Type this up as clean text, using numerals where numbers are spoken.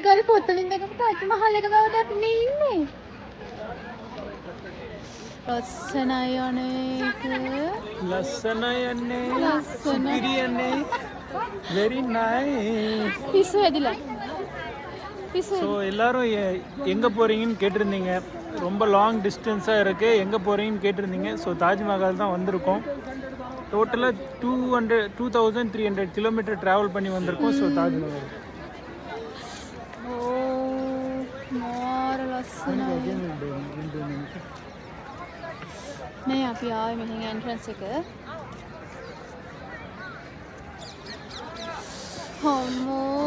කල් පොතලින් දෙකම තාජ් මහල් එක ගාවට අපි ඉන්නේ. ලස්සනයි අනේක. ලස්සනයන්නේ. සුපිරියන්නේ. Very nice. පිස්සු ඇදිලා. ஸோ எல்லாரும் எங்கே போகிறீங்கன்னு கேட்டிருந்தீங்க. ரொம்ப லாங் டிஸ்டன்ஸாக இருக்குது, எங்கே போகிறீங்கன்னு கேட்டிருந்தீங்க. ஸோ தாஜ்மஹால் தான் வந்திருக்கோம். டோட்டலாக 2300 கிலோமீட்டர் ட்ராவல் பண்ணி வந்திருக்கோம். ஸோ தாஜ்மஹால் මේ අපි ආවේ මෙහෙන් එන්ට්‍රන්ස් එක. හම්මෝ